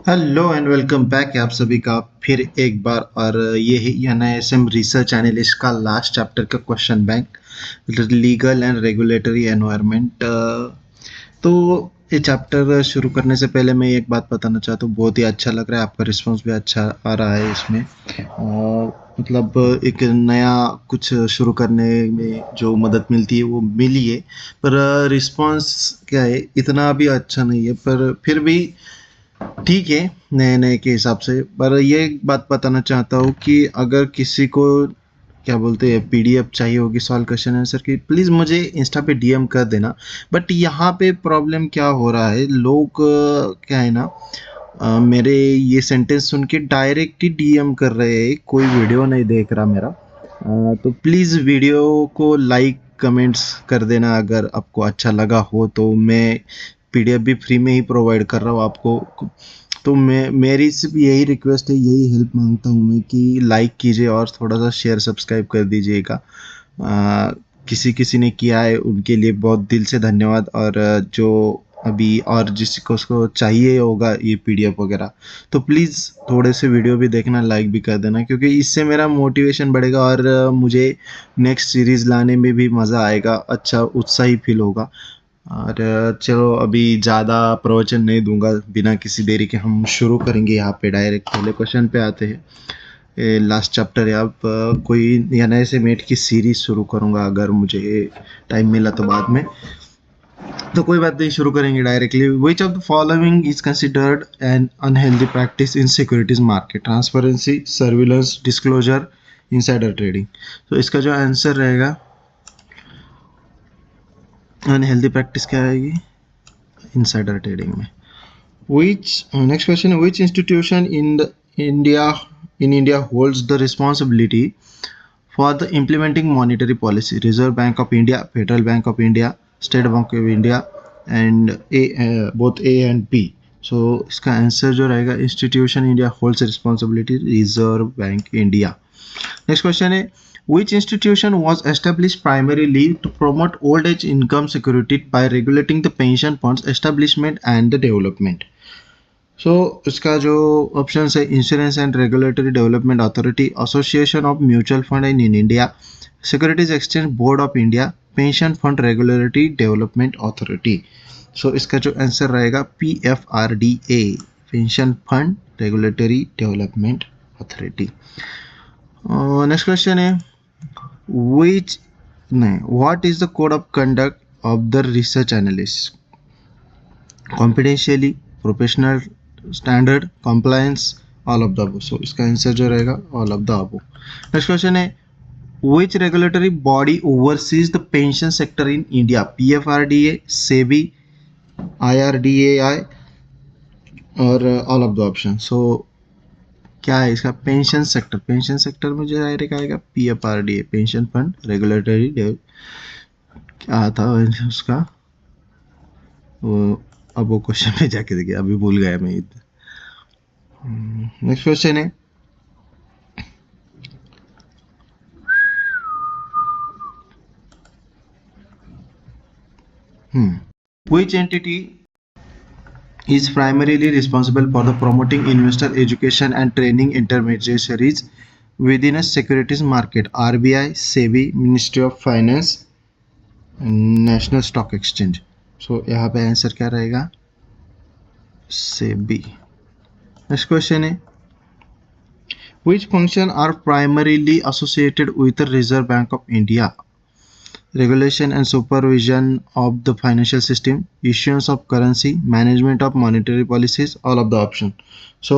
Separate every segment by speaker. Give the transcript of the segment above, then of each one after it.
Speaker 1: Hello and welcome back आप सभी का फिर एक बार। और ये है एनआईएसएम रिसर्च एनालिस्ट का लास्ट चैप्टर का question bank, legal and regulatory environment. तो ये चैप्टर शुरू करने से पहले मैं एक बात बताना चाहता हूँ, बहुत ही अच्छा लग रहा है, आपका रिस्पांस भी अच्छा आ रहा है इसमें। मतलब एक नया कुछ शुरू करने में जो मदद मिलती है वो मिली है, पर रिस्पांस क्या है इतना भी अच्छा नहीं है, पर फिर भी ठीक है नए नए के हिसाब से। पर ये एक बात बताना चाहता हूँ कि अगर किसी को क्या बोलते हैं पीडीएफ चाहिए होगी सॉल्व क्वेश्चन आंसर की, प्लीज़ मुझे इंस्टा पे डीएम कर देना। बट यहाँ पे प्रॉब्लम क्या हो रहा है, लोग क्या है ना, मेरे ये सेंटेंस सुन के डायरेक्ट ही डीएम कर रहे हैं, कोई वीडियो नहीं देख रहा मेरा। तो प्लीज़ वीडियो को लाइक कमेंट्स कर देना अगर आपको अच्छा लगा हो। तो मैं पीडीएफ भी फ्री में ही प्रोवाइड कर रहा हूँ आपको। तो मैं मेरी सिर्फ यही रिक्वेस्ट है, यही हेल्प मांगता हूँ मैं कि लाइक कीजिए और थोड़ा सा शेयर सब्सक्राइब कर दीजिएगा। किसी किसी ने किया है उनके लिए बहुत दिल से धन्यवाद। और जो अभी और जिसको उसको चाहिए होगा ये पीडीएफ वगैरह, तो प्लीज़ थोड़े से वीडियो भी देखना, लाइक भी कर देना, क्योंकि इससे मेरा मोटिवेशन बढ़ेगा और मुझे नेक्स्ट सीरीज़ लाने में भी मज़ा आएगा, अच्छा उत्साही फील होगा। और चलो अभी ज़्यादा प्रवचन नहीं दूंगा, बिना किसी देरी के हम शुरू करेंगे यहाँ पे। डायरेक्ट पहले क्वेश्चन पे आते हैं। लास्ट चैप्टर है, अब कोई या नए से मेट की सीरीज शुरू करूँगा अगर मुझे टाइम मिला तो बाद में। तो कोई बात नहीं, शुरू करेंगे directly. Which of the following is considered an unhealthy practice in securities market? Transparency, surveillance, disclosure, insider trading. तो इसका जो आंसर रहेगा, अनहेल्दी प्रैक्टिस क्या आएगी इनसाइडर ट्रेडिंग में। Which next question? Which institution India in India holds the responsibility for the implementing monetary policy? Reserve Bank of India, Federal Bank of India, State Bank of India, and both A and B. So इसका answer जो रहेगा, institution India holds responsibility, Reserve Bank India. Next question है, which institution was established primarily to promote old age income security by regulating the pension funds establishment and the development? सो इसका जो option है, insurance and regulatory development authority, association of mutual fund in India, securities exchange board of India, pension fund regulatory development authority. So इसका जो answer रहेगा PFRDA, pension fund regulatory development authority. Next question है, which नहीं, what is the code of conduct of the research analyst? Confidentially, professional, standard, compliance, all of the above. So इसका answer जो रहेगा all of the above. Next question है, which regulatory body oversees the pension sector in India? PFRDA, SEBI, IRDAI और all of the option. सो क्या है इसका pension sector? Pension sector में जो डायरेक्ट आएगा PFRDA, पेंशन फंड रेगुलेटरी। क्या था उसका वो, अब वो क्वेश्चन में जाके देखिए, अभी भूल गया मैं। नेक्स्ट क्वेश्चन है, which entity is primarily responsible for the promoting investor education and training intermediaries within a securities market? RBI, SEBI, Ministry of Finance, national stock exchange. So यहाँ पे आंसर क्या रहेगा? SEBI। नेक्स्ट क्वेश्चन है, which function are primarily associated with the Reserve Bank of India? Regulation and supervision of the financial system, issuance of currency, management of monetary policies, all of the option. So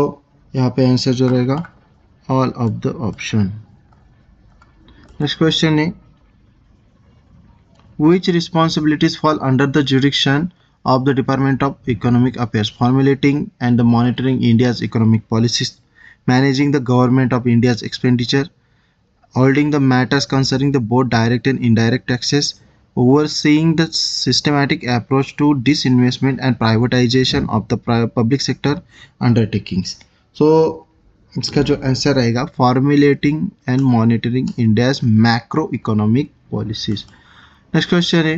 Speaker 1: यहाँ पे answer जो रहेगा all of the option. Next question है, which responsibilities fall under the jurisdiction of the Department of Economic Affairs? Formulating and monitoring India's economic policies, managing the government of India's expenditure, holding the matters concerning the both direct and indirect taxes, overseeing the systematic approach to disinvestment and privatization of the public sector undertakings. So इसका जो answer रहेगा, formulating and monitoring India's macro economic policies. Next question है,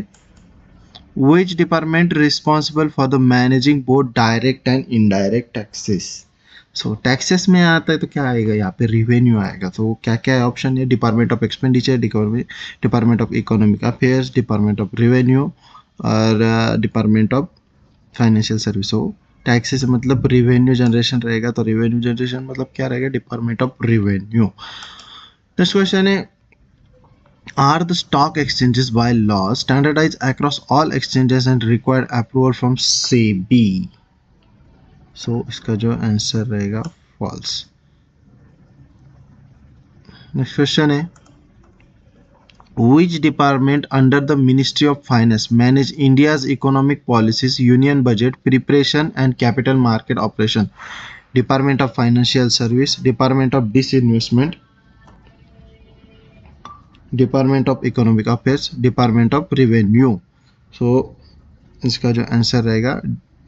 Speaker 1: Which department responsible for the managing both direct and indirect taxes? So taxes में आता है तो क्या आएगा यहाँ पे, रिवेन्यू आएगा। तो क्या क्या है ऑप्शन है, department of expenditure, department of economic affairs, department of revenue और डिपार्टमेंट ऑफ फाइनेंशियल सर्विस। हो टैक्सेस मतलब रिवेन्यू जनरेशन रहेगा, तो रिवेन्यू जनरेशन मतलब क्या रहेगा, department of revenue. Next question है, are the stock exchanges by law standardized across all exchanges and required approval from SEBI? सो इसका जो आंसर रहेगा फॉल्स। नेक्स्ट क्वेश्चन है, which department under the Ministry of Finance manage India's economic policies, union budget preparation and capital market operation? Department of Financial Service, Department of Disinvestment, department of economic affairs, department of revenue. So इसका जो answer रहेगा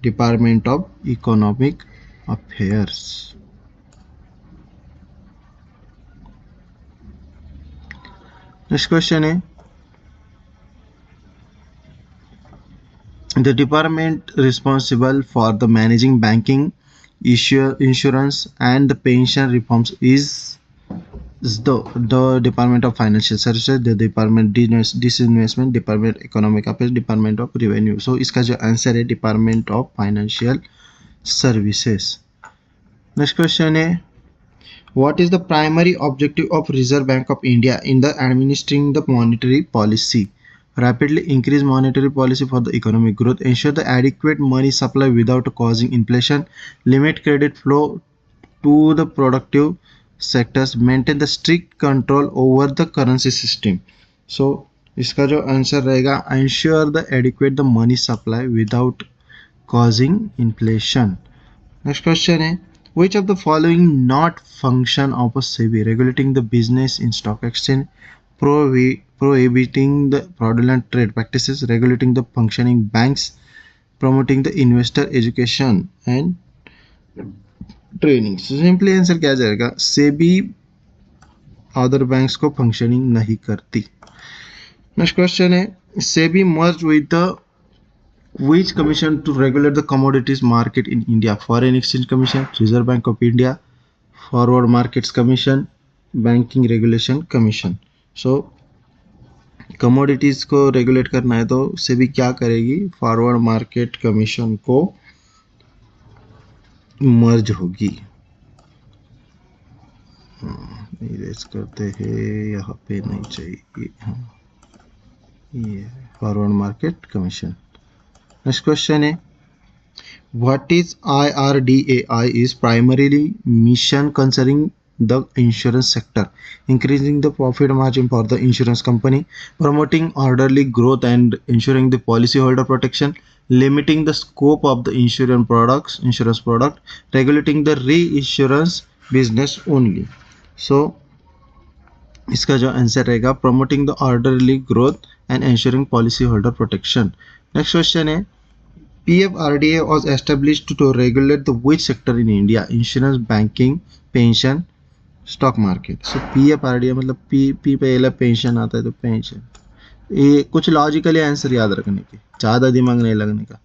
Speaker 1: department of economic affairs. Next question है, the department responsible for the managing banking, insurance and the pension reforms is the Department of Financial Services, the Department Disinvestment, Department Economic Affairs, Department of Revenue। so इसका जो answer है Department of Financial Services। Next question है, what is the primary objective of Reserve Bank of India in the administering the monetary policy? Rapidly increase monetary policy for the economic growth, ensure the adequate money supply without causing inflation, limit credit flow to the productive sectors, maintain the strict control over the currency system। so इसका जो answer रहेगा, ensure the adequate the money supply without causing inflation। Next question है, which of the following not function of a SEBI? Regulating the business in stock exchange, prohibiting the fraudulent trade practices, regulating the functioning banks, promoting the investor education and training. Simply answer क्या जाएगा, SEBI other banks को functioning नहीं करती। Next question है, SEBI merge with the which commission to regulate the commodities market in India? Foreign Exchange Commission, Reserve Bank of India, Forward Markets Commission, Banking Regulation Commission। so commodities को regulate करना है तो सेबी क्या करेगी, forward market commission को मर्ज होगी। Erase करते हैं, यहाँ पे नहीं चाहिए, ये forward market commission. Next question है, what is IRDAI is primarily mission concerning the insurance sector, increasing the profit margin for the insurance company, promoting orderly growth and ensuring the policyholder protection, limiting the scope of the insurance product, regulating the reinsurance business only। so इसका जो answer रहेगा, promoting the orderly growth and ensuring policyholder protection। Next question है, PFRDA was established to regulate the which sector in India? Insurance, banking, pension, stock market। so PFRDA मतलब P पहला pension आता है तो pension. ये कुछ logically answer याद रखने के, ज़्यादा दिमाग नहीं लगने का।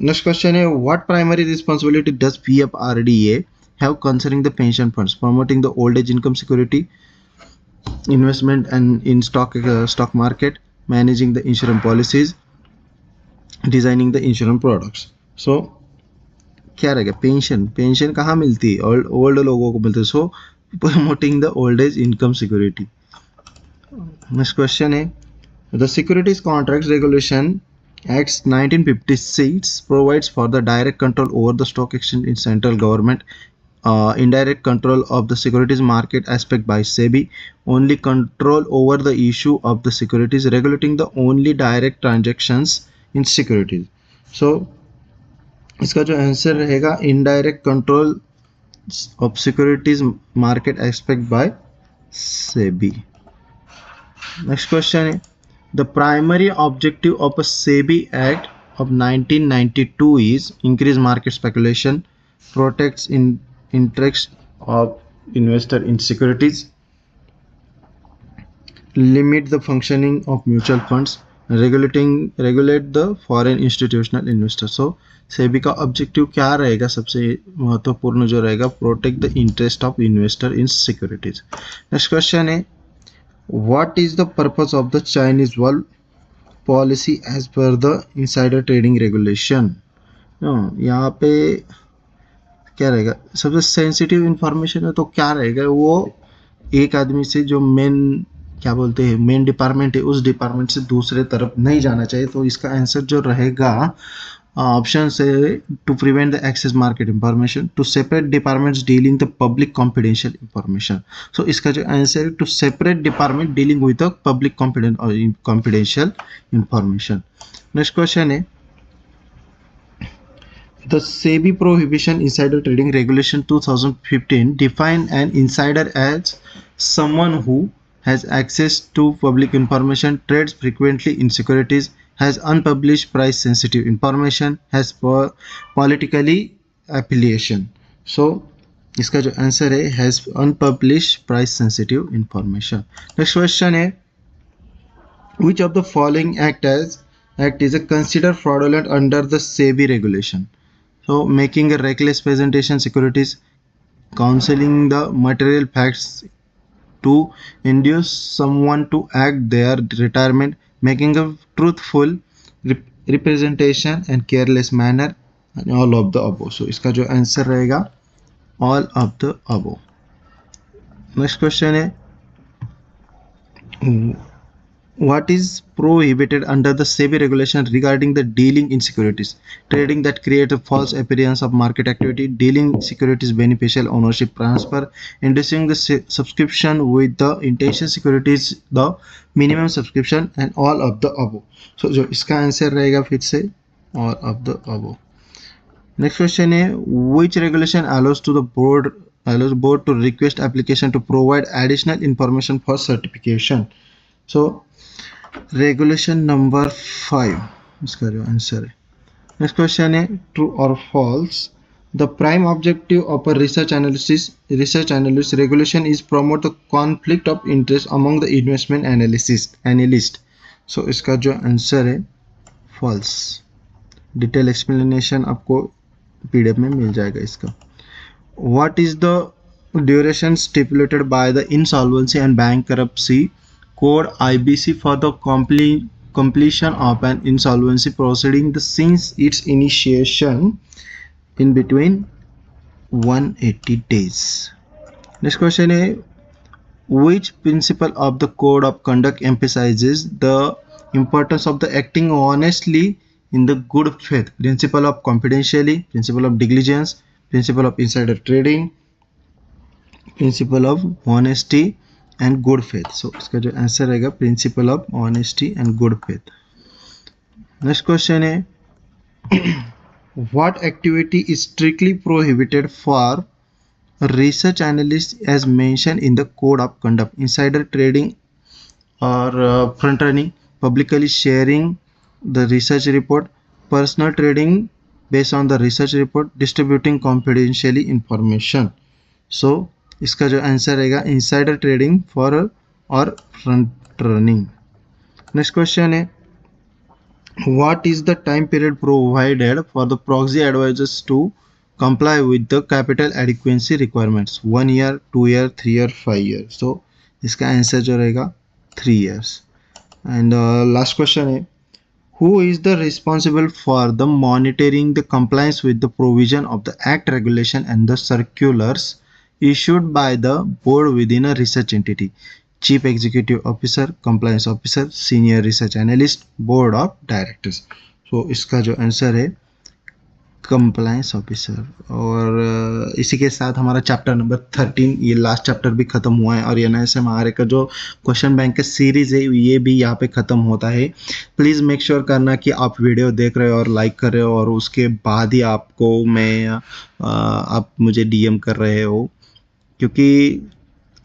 Speaker 1: नेक्स्ट क्वेश्चन है, what primary responsibility does PFRDA have concerning the pension funds? Promoting the old age income security, investment and in stock market, managing the insurance policies, designing the insurance products. So क्या रहेगा, pension कहाँ मिलती है, old लोगों को मिलती है। So promoting the old age income security. Next question है, the securities contract regulation act 1956 provides for the direct control over the stock exchange in central government, indirect control of the securities market aspect by SEBI, only control over the issue of the securities, regulating the only direct transactions in securities। so इसका जो answer रहेगा, indirect control of securities market aspect by SEBI. Next question है, the primary objective of a SEBI act of 1992 is increase market speculation, protects in interest of investor in securities, limit the functioning of mutual funds, regulate the foreign institutional investor. So SEBI का objective क्या रहेगा, सबसे महत्वपूर्ण जो रहेगा, protect the interest of investor in securities. Next question है what is the purpose of the Chinese wall policy as per the insider trading regulation. यहाँ पे क्या रहेगा, सबसे सेंसिटिव इंफॉर्मेशन है तो क्या रहेगा, वो एक आदमी से जो मेन क्या बोलते हैं मेन डिपार्टमेंट है उस डिपार्टमेंट से दूसरे तरफ नहीं जाना चाहिए। तो इसका आंसर जो रहेगा ऑप्शन से to prevent the access market information, to separate departments dealing the public confidential information. So इसका जो आंसर है to separate department dealing with the public confidential information. Next question है the SEBI Prohibition Insider Trading Regulation 2015 define an insider as someone who has access to public information, trades frequently in securities, has unpublished price sensitive information, has politically affiliation. So इसका जो answer है has unpublished price sensitive information. Next question है which of the following act is considered fraudulent under the SEBI regulation? So making a reckless presentation securities, counseling the material facts to induce someone to act their retirement, making a truthful representation and careless manner, and all of the above. So इसका जो answer रहेगा all of the above. Next question है what is prohibited under the SEBI regulation regarding the dealing in securities? Trading that creates a false appearance of market activity, dealing securities beneficial ownership transfer, inducing the subscription with the intention securities, the minimum subscription, and all of the above. So जो इसका answer रहेगा फिर से all of the above. Next question है which regulation allows board to request application to provide additional information for certification? So regulation number 5 इसका जो answer है। Next question है ट्रू और false the prime objective of a research analyst regulation is promote the conflict of interest among the investment analyst. So इसका जो answer है false. Detail explanation आपको PDF में मिल जाएगा इसका। What is the duration stipulated by the insolvency and bankruptcy code IBC for the completion of an insolvency proceeding since its initiation in between 180 days. Next question is which principle of the code of conduct emphasizes the importance of the acting honestly in the good faith? Principle of confidentiality, principle of diligence, principle of insider trading, principle of honesty and good faith. So इसका जो answer रहेगा principle of honesty and good faith. Next question है what activity is strictly prohibited for research analyst as mention in the code of conduct? Insider trading और front running, publicly sharing the research report, personal trading based on the research report, distributing confidentially information. So इसका जो answer रहेगा insider trading for और front running. Next question है what is the time period provided for the proxy advisers to comply with the capital adequacy requirements? 1 year, 2 year, 3 year, 5 year. So इसका answer जो रहेगा 3 years. And last question है who is the responsible for the monitoring the compliance with the provision of the act, regulation and the circulars issued by the board within a research entity? Chief Executive Officer, Compliance Officer, Senior Research Analyst, Board of Directors. So इसका जो answer है compliance officer. और इसी के साथ हमारा chapter number 13 ये last chapter भी खत्म हुआ है और NISM का जो क्वेश्चन बैंक का सीरीज है ये भी यहाँ पे खत्म होता है। प्लीज़ मेक श्योर करना कि आप वीडियो देख रहे हो और लाइक कर रहे हो और उसके बाद ही आपको आप मुझे DM कर रहे हो, क्योंकि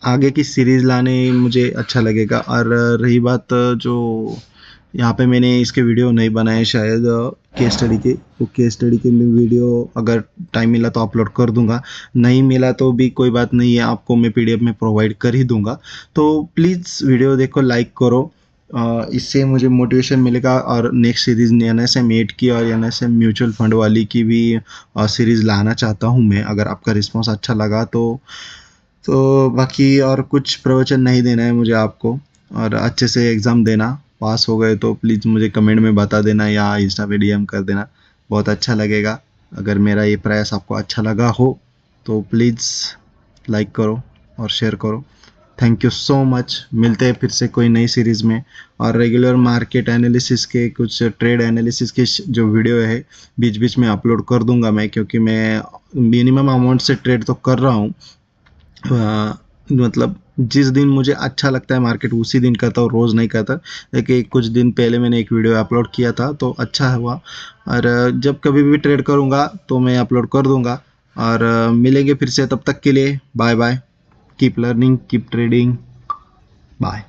Speaker 1: आगे की सीरीज़ लाने मुझे अच्छा लगेगा। और रही बात जो यहाँ पे मैंने इसके वीडियो नहीं बनाए शायद केस स्टडी के, तो केस स्टडी के वीडियो अगर टाइम मिला तो अपलोड कर दूंगा, नहीं मिला तो भी कोई बात नहीं है, आपको मैं PDF में प्रोवाइड कर ही दूंगा। तो प्लीज़ वीडियो देखो, लाइक करो इससे मुझे मोटिवेशन मिलेगा और नेक्स्ट सीरीज़ NSM 8 की और NSM म्यूचुअल फंड वाली की भी सीरीज़ लाना चाहता हूँ मैं, अगर आपका रिस्पॉन्स अच्छा लगा तो बाकी और कुछ प्रवचन नहीं देना है मुझे आपको, और अच्छे से एग्ज़ाम देना। पास हो गए तो प्लीज़ मुझे कमेंट में बता देना या इंस्टा पे DM कर देना, बहुत अच्छा लगेगा। अगर मेरा ये प्रयास आपको अच्छा लगा हो तो प्लीज़ लाइक करो और शेयर करो। Thank you so much. मिलते हैं फिर से कोई नई सीरीज़ में, और रेगुलर मार्केट एनालिसिस के, कुछ ट्रेड एनालिसिस के जो वीडियो है बीच बीच में अपलोड कर दूंगा मैं, क्योंकि मैं मिनिमम अमाउंट से ट्रेड तो कर रहा हूँ। मतलब जिस दिन मुझे अच्छा लगता है मार्केट उसी दिन करता हूँ, रोज़ नहीं करता। देखिए कुछ दिन पहले मैंने एक वीडियो अपलोड किया था तो अच्छा हुआ, और जब कभी भी ट्रेड करूँगा तो मैं अपलोड कर दूँगा। और मिलेंगे फिर से, तब तक के लिए bye bye. Keep learning, keep trading, bye.